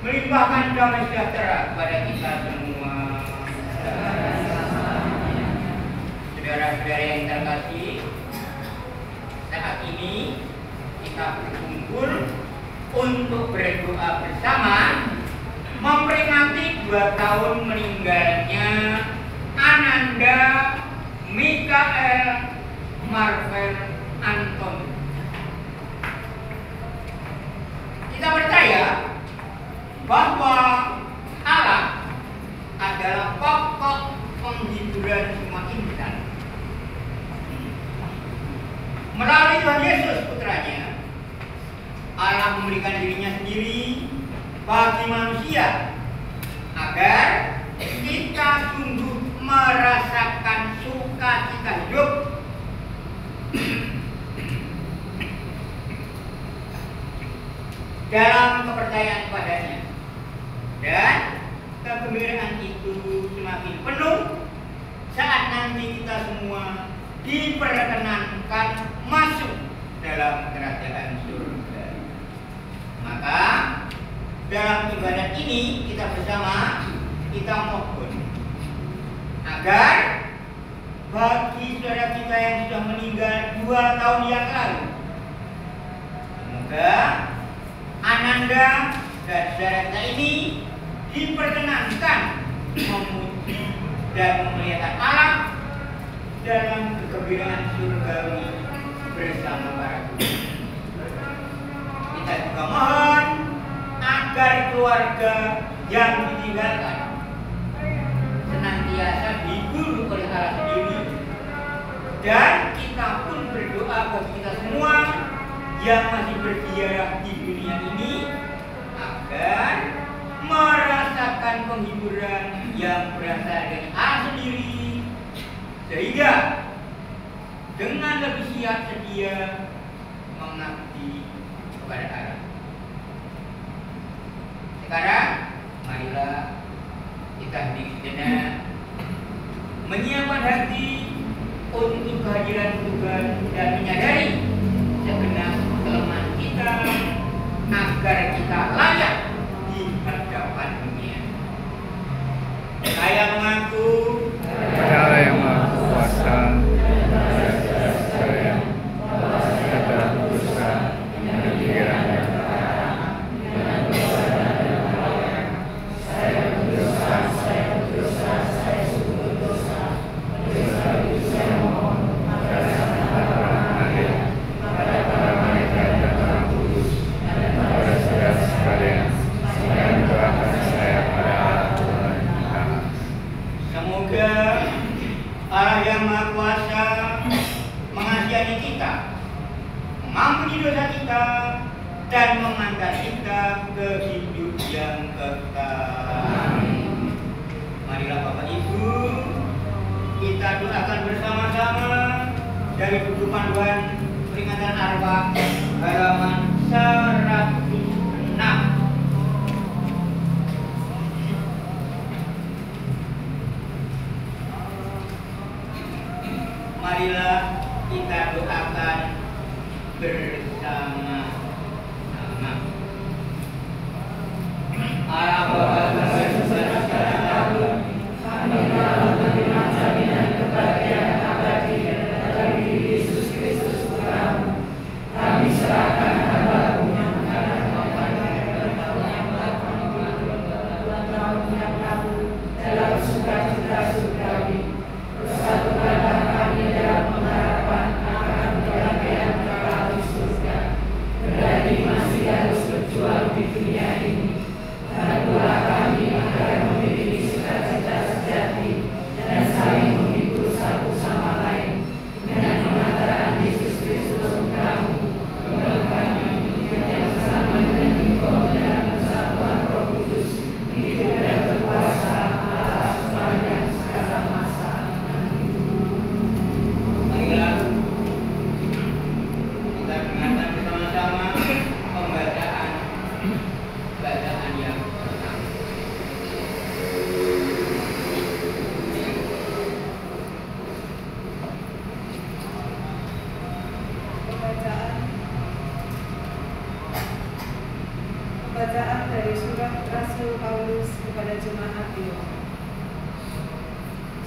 melimpahkan damai sejahtera kepada kita semua. Saudara-saudara yang terkasih, saat ini kita berkumpul untuk berdoa bersama memperingati 2 tahun meninggalnya Ananda Mikael Marvel Anton. Kita percaya bahwa Allah adalah pokok penghiburan semua insan. Melalui Tuhan Yesus putranya, Allah memberikan dirinya sendiri bagi manusia agar kita sungguh merasakan sukacita hidup dalam kepercayaan padanya, dan kegembiraan itu semakin penuh saat nanti kita semua diperkenankan masuk dalam kerajaan surga. Maka dalam ibadah ini kita bersama kita mohon agar bagi saudara kita yang sudah meninggal 2 tahun yang lalu, semoga Ananda dan saudara kita ini diperkenankan memuji dan memuliakan Allah dalam kegembiraan surgawi bersama para guru. Kita juga mohon agar keluarga yang ditinggalkan senantiasa dihibur oleh Allah sendiri, dan kita pun berdoa bagi kita semua yang masih berziarah di dunia ini agar merasakan penghiburan yang berasal dari Allah sendiri, sehingga dengan lebih siap sedia mengabdi kepada Allah. Sekarang marilah kita hening sejenak, menyiapkan hati untuk kehadiran Tuhan dan menyadari segenap kelemahan kita agar kita layak di hadapan dunia. Saya mengaku Allah yang Maha Kuasa, saya segala dosa dan pikiran dan kata, dengan dosa dan perbuatan, saya berdosa, saya sungguh berdosa, saya mohon pada orang adil, pada para malaikat dan orang kudus, dan pada saudara sekalian dari buku panduan peringatan arwah halaman 106. Marilah kita doakan bersama-sama. Bacaan dari surat Rasul Paulus kepada jemaat di Roma.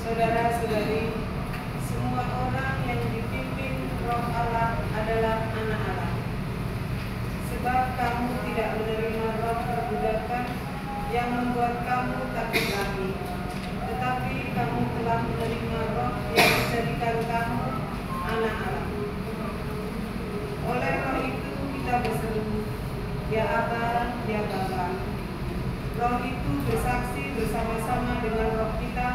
Saudara-saudari, semua orang yang dipimpin Roh Allah adalah anak Allah. Sebab kamu tidak menerima roh perbudakan yang membuat kamu takut lagi, tetapi kamu telah menerima roh yang menjadikan kamu anak Allah. Oleh roh itu kita berseru, ya Aba, ya Bapa. Roh itu bersaksi bersama-sama dengan roh kita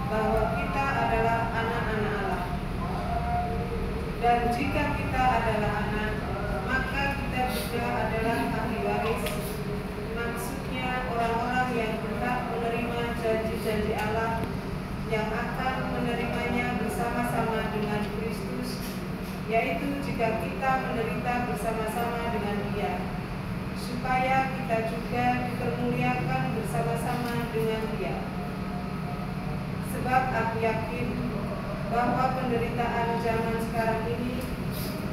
bahwa kita adalah anak-anak Allah. Dan jika kita adalah anak, maka kita juga adalah ahli waris. Maksudnya orang-orang yang berhak menerima janji-janji Allah, yang akan menerimanya bersama-sama dengan Kristus, yaitu jika kita menderita bersama-sama dengan Dia, supaya kita juga dipermuliakan bersama-sama dengan Dia. Sebab aku yakin bahwa penderitaan zaman sekarang ini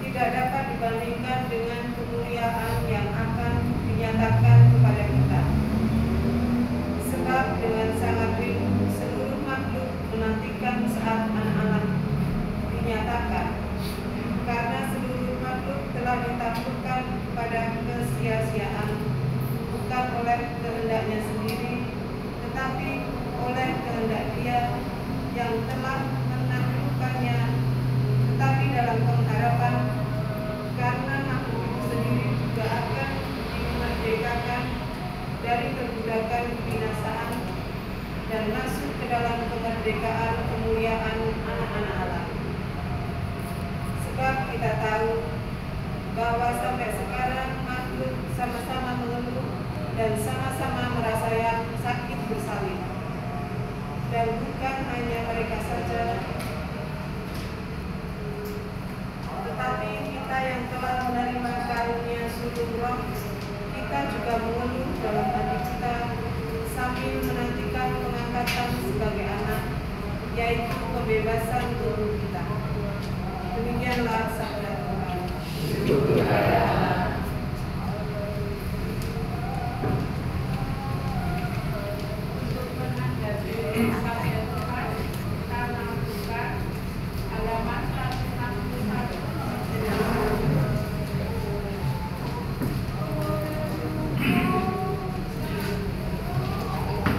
tidak dapat dibandingkan dengan kemuliaan yang akan dinyatakan kepada kita. Sebab dengan sangat rindu seluruh makhluk menantikan saat anak-anak dinyatakan, karena seluruh makhluk telah ditaklukkan kepada kesia-siaan, bukan oleh kehendaknya sendiri, tetapi oleh kehendak Dia yang telah menaklukkannya, tetapi dalam pengharapan, karena makhluk itu sendiri juga akan dimerdekakan dari perbudakan kebinasaan dan masuk ke dalam kemerdekaan kemuliaan anak-anak Allah. Sebab kita tahu bahwa sampai sekarang makhluk sama-sama mengeluh dan sama-sama merasakan sakit bersalin. Dan bukan hanya mereka saja, tetapi kita yang telah menerima karunia sulung roh, kita juga mengeluh dalam hati kita sambil menantikan pengangkatan sebagai anak, yaitu pembebasan tubuh kita. Demikianlah sabda Tuhan. Untuk menanggapi sabda Tuhan, kita membuka halaman 161. Udah.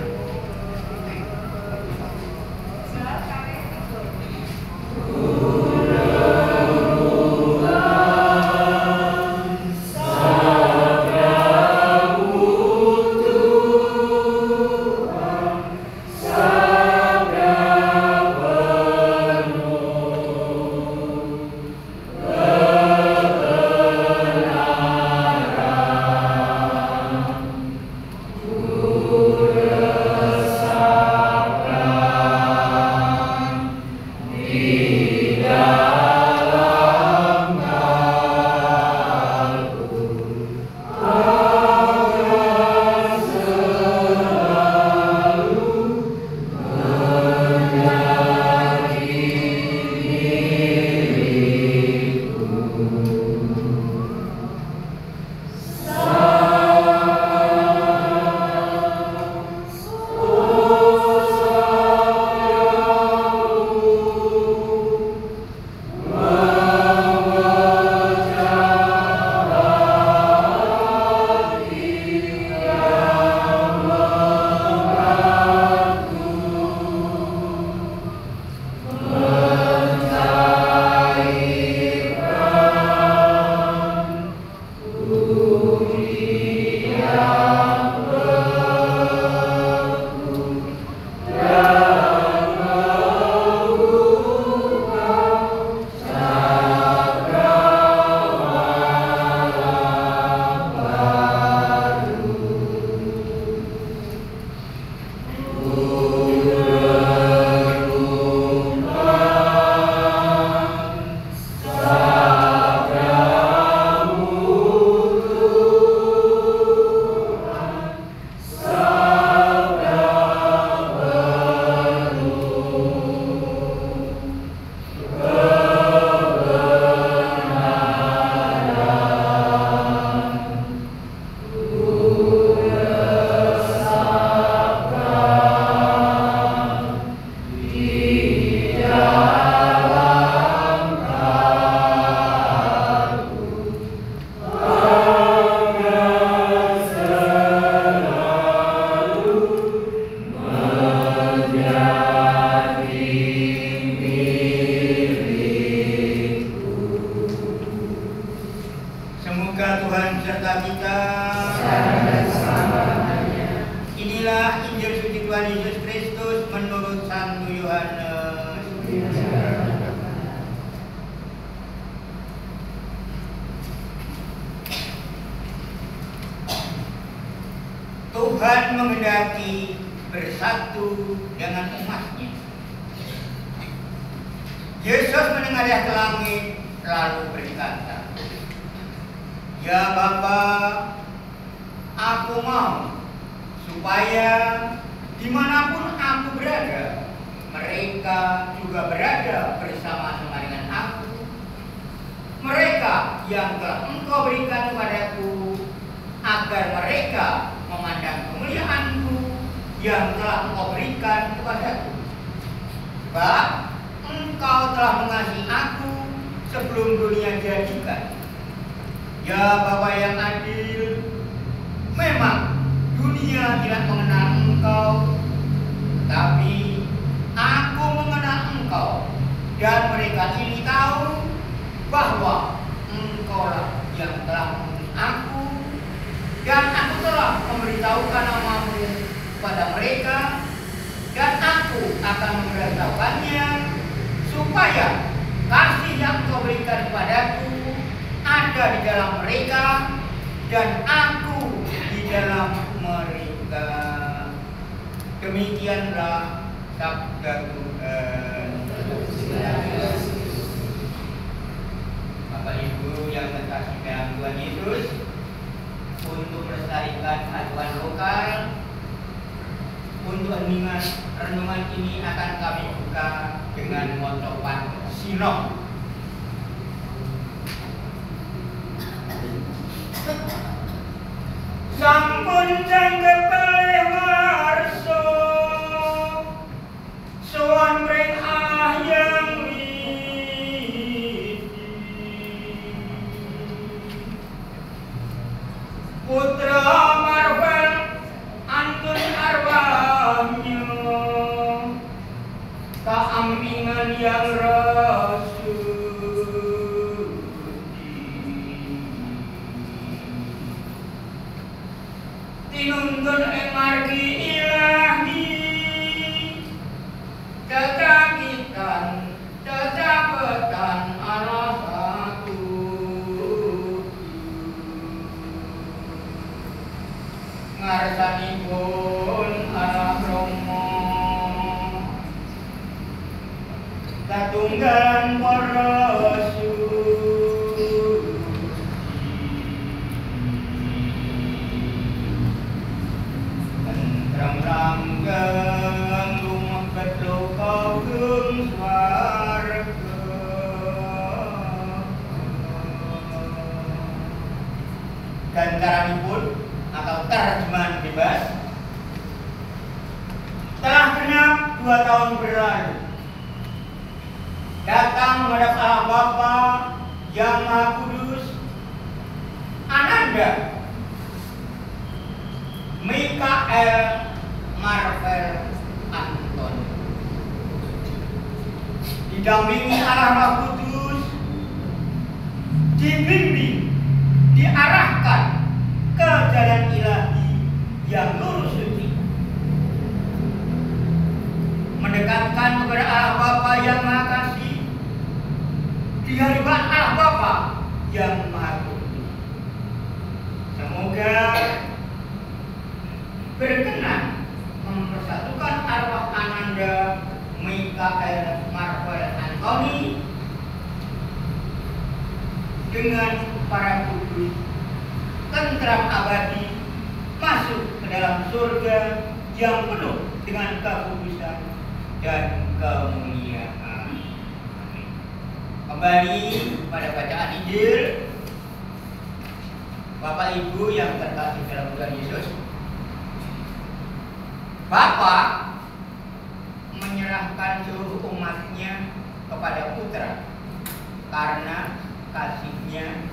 Tuhan Yesus Kristus menurut Santo Yohanes. Tuhan menghendaki bersatu dengan umatnya. Yesus menengadah ke langit lalu berkata, "Ya Bapa, aku mau supaya dimanapun aku berada, mereka juga berada bersama-sama dengan aku. Mereka yang telah Engkau berikan kepadaku, agar mereka memandang kemuliaan-Ku yang telah Engkau berikan kepadaku. Sebab Engkau telah mengasihi aku sebelum dunia dijadikan. Ya Bapa yang adil, memang dunia tidak mengenal Engkau, tapi aku mengenal Engkau, dan mereka ini tahu bahwa Engkaulah yang telah mengutus aku, dan aku telah memberitahukan namamu kepada mereka, dan aku akan memberitahukannya, supaya kasih yang Kau berikan kepadaku ada di dalam mereka, dan aku di dalam mereka." Demikianlah sabda Tuhan. Bapak Ibu yang terkasih dalam Tuhan Yesus, untuk melestarikan aduan lokal, untuk renungan ini akan kami buka dengan motopan Sinom. Sampun jangkep kalih warsa, sowan mring ayang widi, putra Marvel antun arwahnya, kaampingan yang rasudi. Tinuntun ing margi ilahi, cetakitan cetapetan ana satu. Ngarsanipun arah Rama, katunggalan para langgeng lumebet loka ing swarga. Dan karanipun atau terjemahan bebas, telah genap 2 tahun berlalu, datang menghadap Allah Bapa yang Maha Kudus, Ananda Mikael Marvel Anton, didampingi Allah Maha Kudus, dibimbing, diarahkan ke jalan ilahi yang lurus suci, mendekatkan kepada Allah Bapa yang Maha Kasih, di hadirat Allah Bapa yang Maha Kudus. Semoga berkenan mempersatukan arwah Ananda Mikael Marvel Anthony dengan para kudus, tentram abadi, masuk ke dalam surga yang penuh dengan kekudusan dan kemuliaan. Kembali pada bacaan Injil. Bapak Ibu yang terkasih dalam Tuhan Yesus, Bapa menyerahkan seluruh umatnya kepada Putra karena kasihnya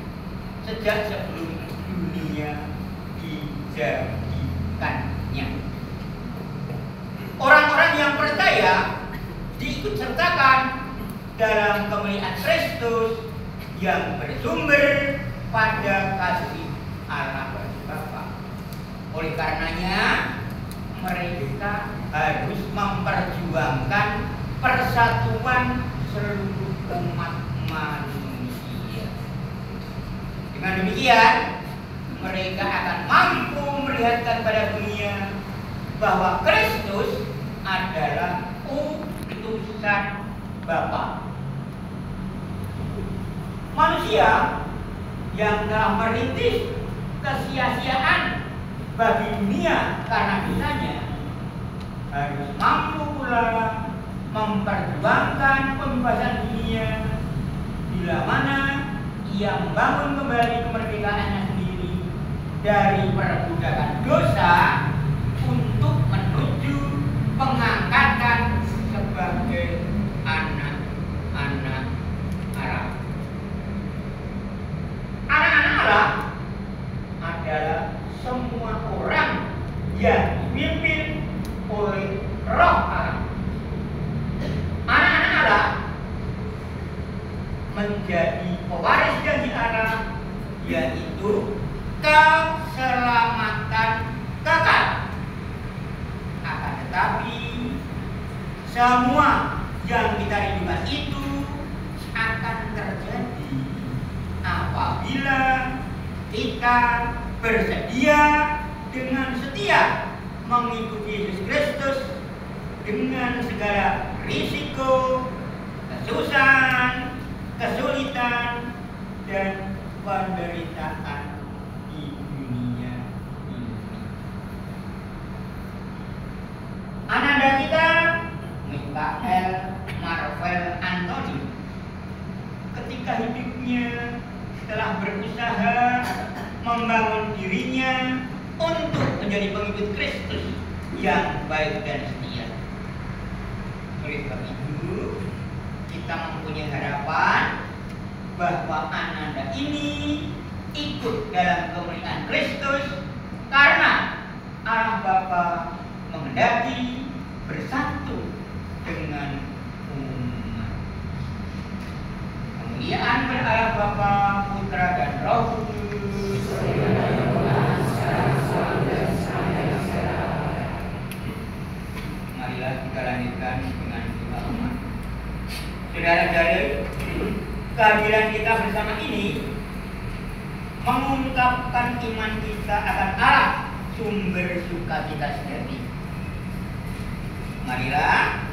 sejak sebelum dunia dijadikannya. Orang-orang yang percaya diikut sertakan dalam kemuliaan Kristus yang bersumber pada kasih Allah Bapa. Oleh karenanya mereka harus memperjuangkan persatuan seluruh umat manusia. Dengan demikian, mereka akan mampu melihatkan pada dunia bahwa Kristus adalah utusan Bapa. Manusia yang telah merintis kesia-siaan bagi dunia karena dosanya harus mampu pula memperjuangkan pembebasan dunia bila mana ia membangun kembali kemerdekaannya sendiri dari perbudakan dosa untuk menuju pengangkatan sebagai anak-anak Allah. Anak-anak Allah adalah semua orang yang dipimpin oleh Roh Allah. Anak-anak Allah menjadi pewaris janji Allah, yaitu keselamatan kekal. Akan tetapi semua yang kita rindukan itu akan terjadi apabila kita bersedia dengan setia mengikuti Yesus Kristus dengan segala risiko, kesusahan, kesulitan, dan penderitaan di dunia ini. Ananda kita, Michael Marvel Anthony, ketika hidupnya telah berusaha membangun dirinya untuk menjadi pengikut Kristus yang baik dan setia. Oleh sebab itu, kita mempunyai harapan bahwa Ananda ini ikut dalam kemuliaan Kristus karena Allah Bapa menghendaki bersatu dengan umat. Kemuliaan Allah Bapa, Putra dan Roh Kudus. Marilah kita lanjutkan dengan doa umat. Saudara-saudara, kehadiran kita bersama ini mengungkapkan iman kita akan Allah, sumber sukacita sejati. Marilah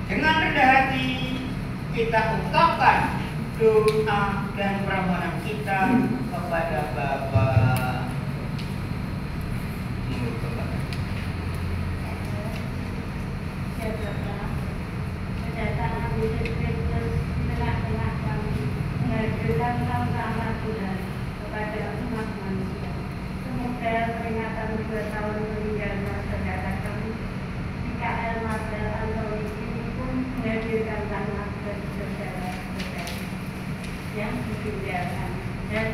dengan rendah hati kita ungkapkan doa dan permohonan kita kepada Bapa. Kedatangan Yesus Kristus di tengah-tengah kami menghadirkan sama-sama Tuhan kepada umat manusia. Semoga peringatan 2 tahun meninggalnya saudara kami, Michael Marvel Anthony ini pun menghadirkan sama bagi saudara-saudara yang ditinggalkan dan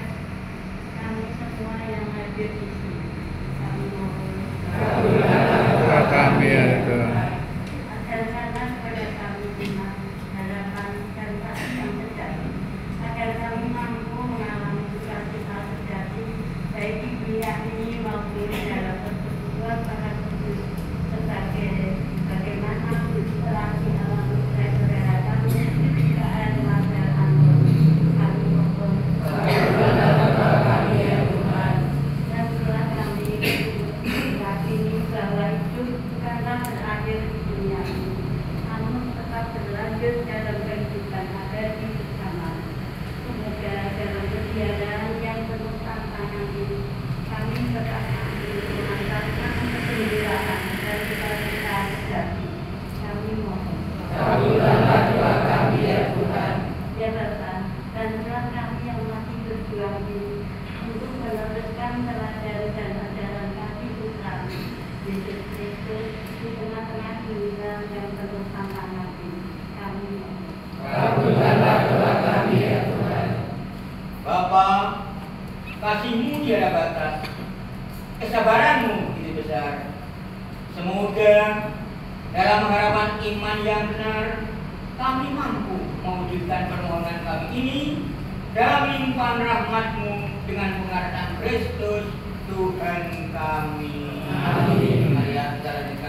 kami semua yang hadir di sini. Kami mohon kami ya Tuhan. ajarkanlah kepada kami iman, harapan dan kasih yang sejati, agar kami mampu mengalami sukacita sejati baik di dunia ini maupun dalam persekutuan para kudus sebagai bagaimana telah dialami oleh saudara kami Michael Marvel Anthony. Kami mohon dan setelah kami yakini bahwa hidup bukanlah berakhir di dunia ini, namun tetap berlanjut dalam kehidupan abadi bersama. Semoga dalam perjalanan yang penuh tantangan ini, kami tetap mampu mengantarkan kegembiraan dan sukacita sejati. Kami mohon. Kabulkanlah doa kami ya Tuhan. Ya Bapa, bantulah kami yang masih berjuang ini untuk meneruskan teladan dan ajaran kasih Tuhan Yesus Kristus di tengah-tengah dunia yang penuh tantangan ini. Kami mohon. Kabulkanlah doa kami ya Tuhan. Bapa, kasih-Mu tiada batas, kesabaran-Mu itu besar. Semoga dalam harapan iman yang benar, kami mampu mewujudkan permohonan kami ini dalam limpahan rahmat-Mu dengan pengertian Kristus Tuhan kami. Amin. Marilah kita lanjutkan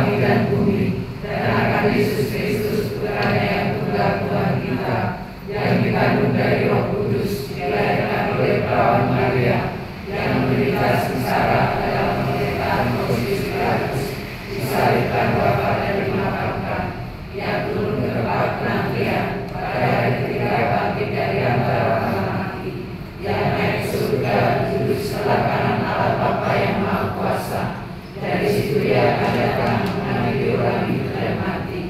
langit dan bumi, dan akan Yesus Kristus putranya yang tunggal Tuhan kita, yang dikandung dari Roh Kudus, dilahirkan oleh perawan Maria, yang menderita sengsara dalam pemerintahan Pontius Pilatus, disalibkan, wafat dan dimakamkan, yang turun ke tempat penantian, pada hari ketiga bangkit dari antara orang mati, yang naik surga, duduk sebelah kanan Allah Bapa yang Maha Kuasa. Dari situ ia akan datang mengambil orang hidup dan mati.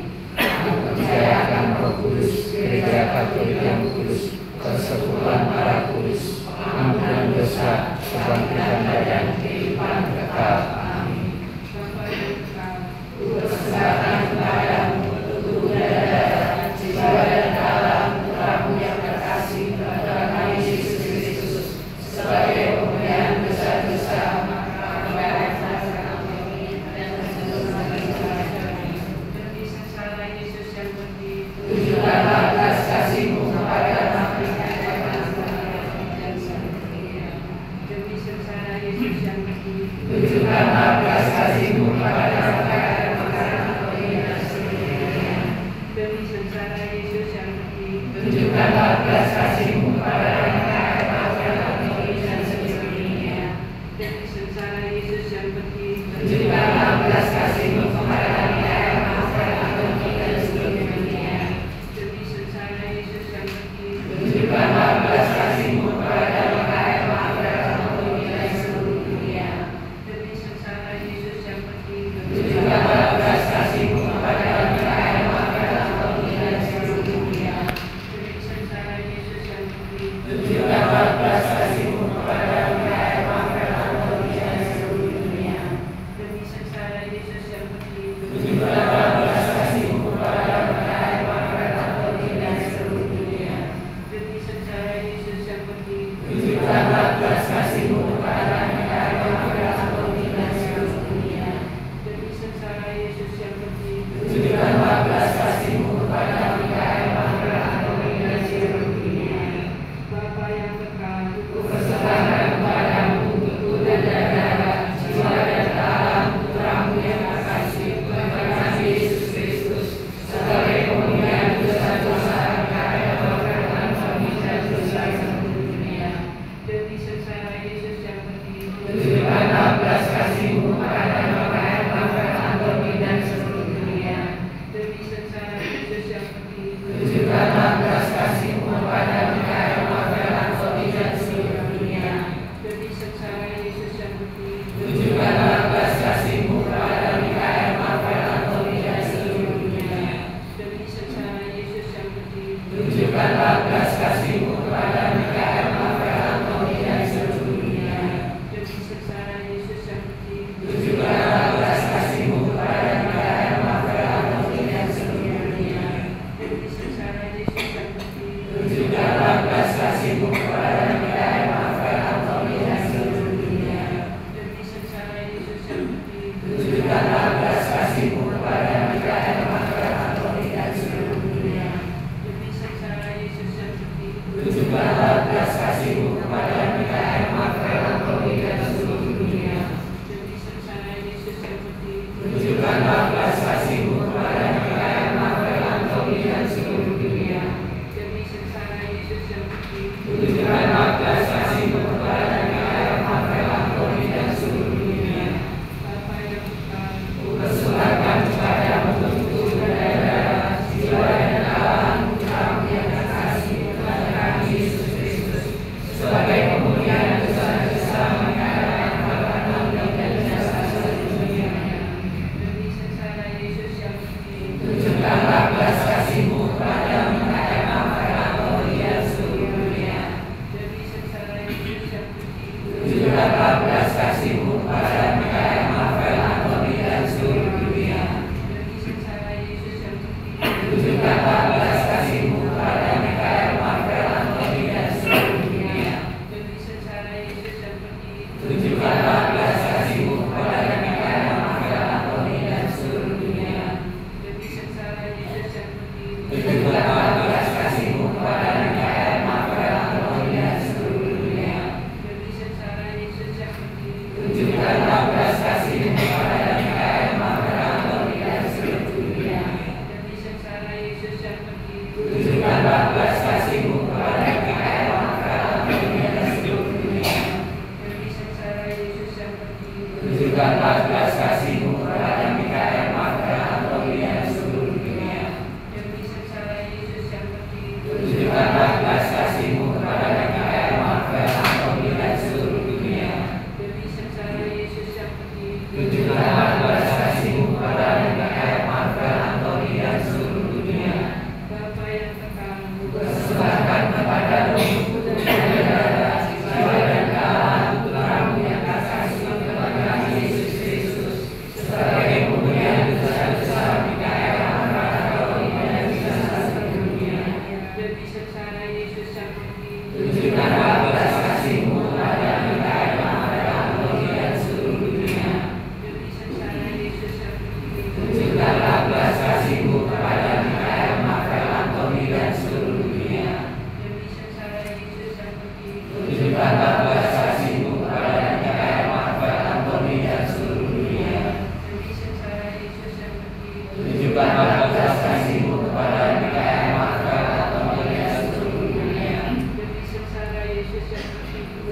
Tunjukkanlah belas kasih-Mu kepada Mikael, Marvel, Antonia, seluruh dunia.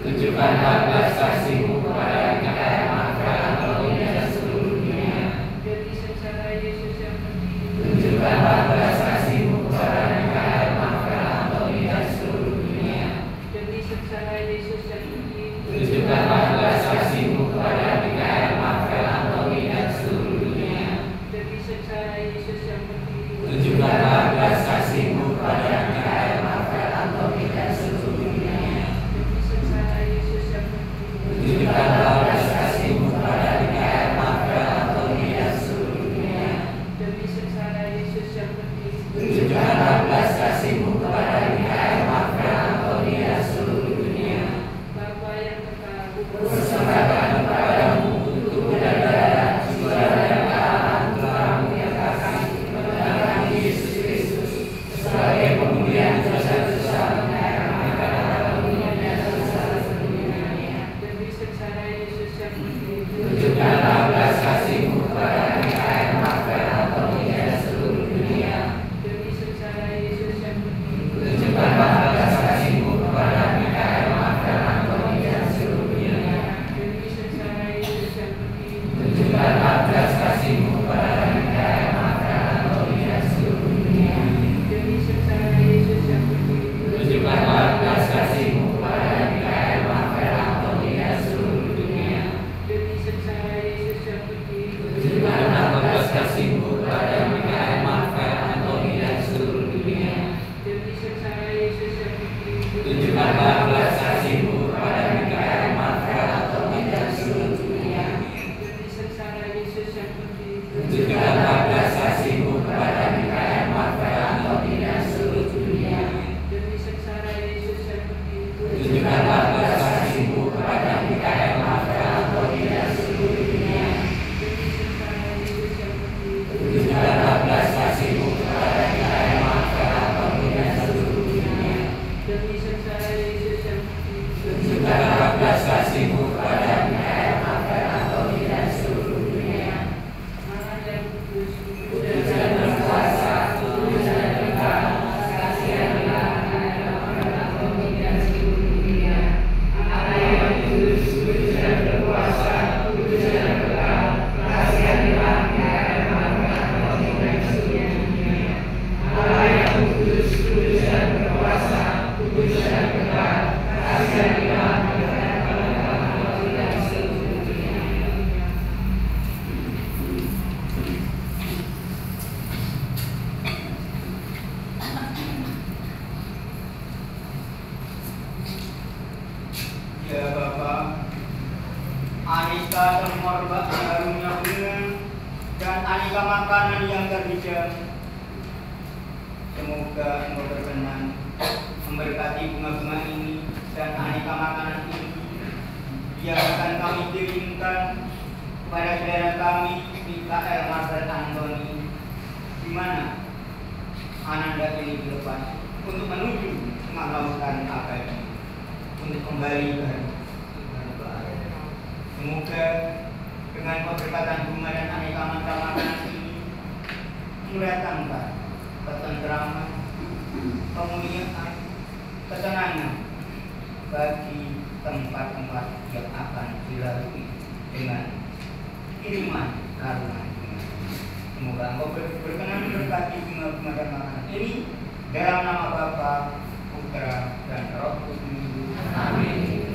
Tunjukkanlah belas kasih-Mu kepada Mikael, Marvel, Antonia, seluruh dunia. Tunjukkanlah belas kasih-Mu kepada Mikael, Marvel, Antonia, seluruh dunia. Tunjukkanlah belas kasih-Mu kepada Mikael, Marvel, Antonia, seluruh dunia. Tunjukkanlah belas kasih-Mu kepada Mikael, Marvel, Antonia, seluruh dunia. Tunjukkanlah belas kasih-Mu kepada Mikael, Marvel, Antonia, seluruh dunia. Tunjukkanlah belas kasih-Mu kepada Mikael, Marvel, Antonia, seluruh dunia. Persembahkan kepadamu untuk bidadara, saudara yang Allah Tuhanmu yang kasih, kepada Yesus Kristus, sebagai pemberian dosa-dosa mereka dalam dunia dosa sedunia. Tunjukkanlah belas kasih-Mu kepada Mikael, Marvel, Antonia, seluruh dunia. Tunjukkanlah belas kasih-Mu kepada Mikael, Marvel, Antonia, seluruh dunia. Tunjukkanlah belas kasih-Mu kepada Mikael, Marvel, Antonia, seluruh dunia. Tunjukkanlah belas kasih-Mu kepada Mikael, Marvel, Antonia, seluruh dunia. Tunjukkanlah belas kasih-Mu kepada Mikael, Marvel, Antonia, seluruh dunia. Tunjukkanlah belas kasih-Mu kepada Mikael, Marvel, Antonia, seluruh dunia. Tunjukkanlah belas kasih-Mu kepada Mikael, Marvel, Antonia, seluruh dunia. Tunjukkanlah belas kasih-Mu kepada Mikael, Marvel, Antonia, seluruh dunia. Tunjukkanlah belas kasih-Mu kepada Mikael, Marvel, Antonia, seluruh dunia. Tunjukkanlah belas kasih-Mu kepada Mikael, Marvel, Antonia, seluruh dunia. Kudus dan berkuasa, kudus dan kekal, kasihanlah Marvel, Antonia, seluruh dunia. Allah yang kudus, kudus dan berkuasa, kudus dan kekal, kasihanlah Marvel, Antonia, seluruh dunia. Allah yang kudus, kudus dan berkuasa, kudus dan kekal, kasihanlah Marvel, Antonia, seluruh dunia. Ya Bapa, aneka termorbak harumnya bunga dan aneka makanan yang terhijau. Semoga Engkau berkenan memberkati bunga-bunga ini dan aneka makanan ini yang akan kami kirimkan kepada saudara kami Mikael, Marvel, Antoni, di mana Ananda ini dilepas untuk menuju tengah lautan abadi untuk kembali ke semoga dengan keberkatan bunga dan aneka makanan ini mendatangkan ketentraman, kemuliaan, ketenangan bagi tempat-tempat yang akan dilalui dengan kiriman karunia. Semoga Engkau berkenan memberkati bunga-bunga dan makanan ini dalam nama Bapa, Putra, dan Roh Kudus. Amin.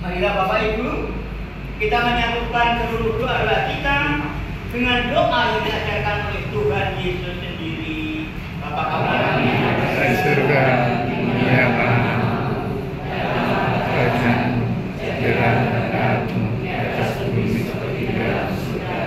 Marilah Bapak Ibu, kita menyatukan seluruh doa kita dengan doa yang diajarkan oleh Tuhan Yesus sendiri. Bapa kami di surga, muliakanlah kerajaan Tuhan di atas bumi seperti di dalam surga.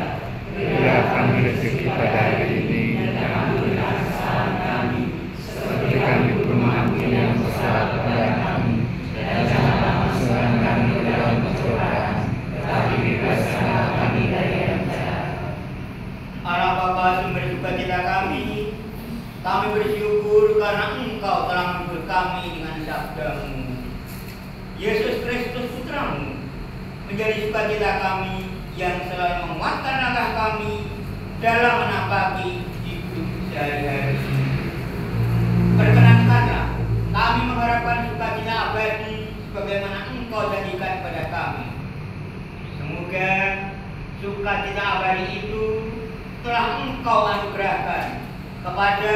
Berilah kami rezeki pada hari ini, dan ampunilah kesalahan kami, seperti kami pun mengampuni yang bersalah kepada kami. Dan janganlah masukkan kami ke dalam pencobaan, tetapi bebaskanlah kami dari yang jahat. Allah Bapa, sumber sukacita kami bersyukur karena Engkau telah menghibur kami dengan sabda-Mu. Yesus Kristus Putra-Mu menjadi sukacita kami yang selalu menguatkan langkah kami dalam menapaki hidup sehari-hari. Perkenankanlah kami mengharapkan sukacita abadi sebagaimana Engkau janjikan pada kami. Semoga sukacita abadi itu telah Engkau anugerahkan kepada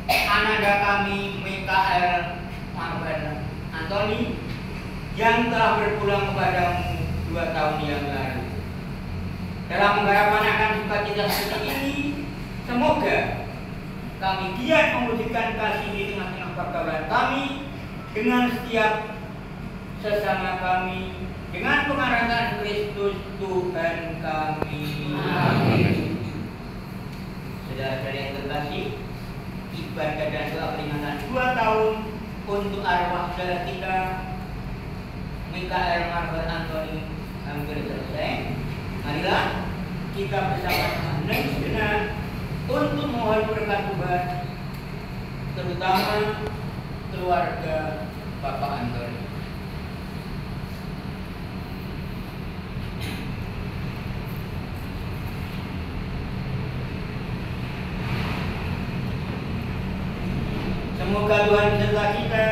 ananda kami Mikael Marwan Antoni yang telah berpulang kepadamu 2 tahun yang lalu. Dalam mengharapkan akan sukacita seperti ini, semoga kami giat mewujudkan kasih di tengah-tengah pergaulan kami dengan setiap sesama kami dengan pengharapan Kristus Tuhan kami. Amin. Saudara-saudara yang terkasih, ibadah dan doa peringatan 2 tahun untuk arwah saudara kita Mikael Marwan Antoni hampir selesai. Marilah kita bersama-sama menangis sejenak untuk mohon berkat Tuhan, terutama keluarga Bapak Antoni. Semoga Tuhan beserta kita.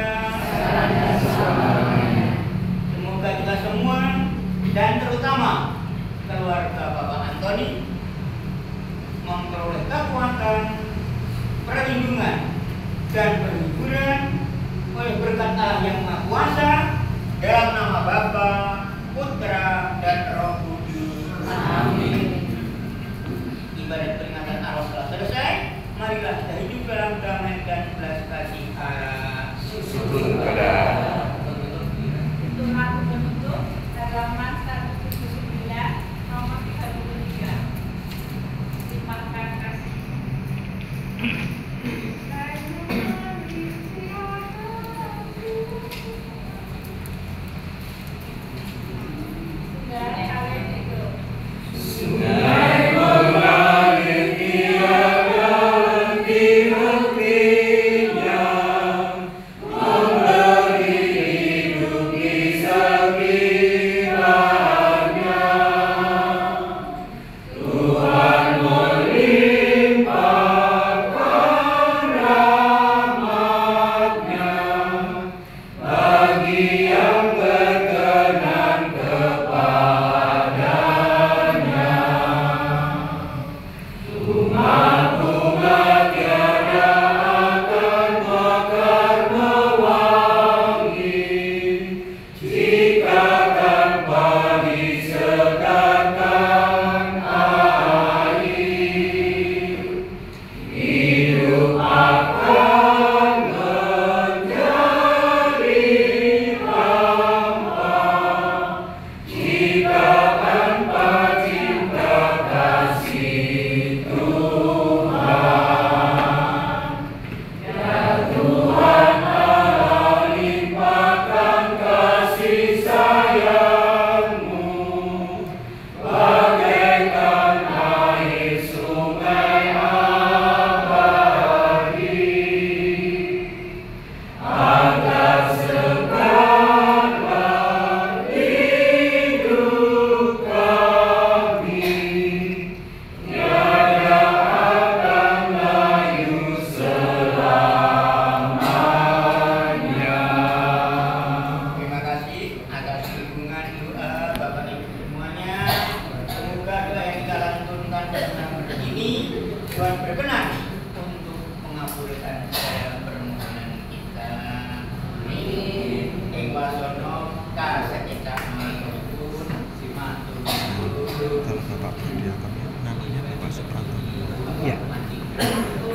Semoga kita semua dan terutama keluarga Bapak Antoni memperoleh kekuatan, perlindungan dan penghiburan oleh berkat Allah yang Maha Kuasa dalam nama Bapa, Putra dan Roh Kudus. Amin. Ibadat peringatan arwah telah selesai. Marilah kita hidup dalam damai dan belas kasihan. Syukur kepada Untuk aku penutup Halaman 179 nomor 33. Terima kasih. Tuhan berkenan untuk mengabulkan segala permohonan kita. Amin. Ing wasono kasakita matur simatur. Kalau Bapak berdiakan namanya Bapak Supranto. Ya. Tuhan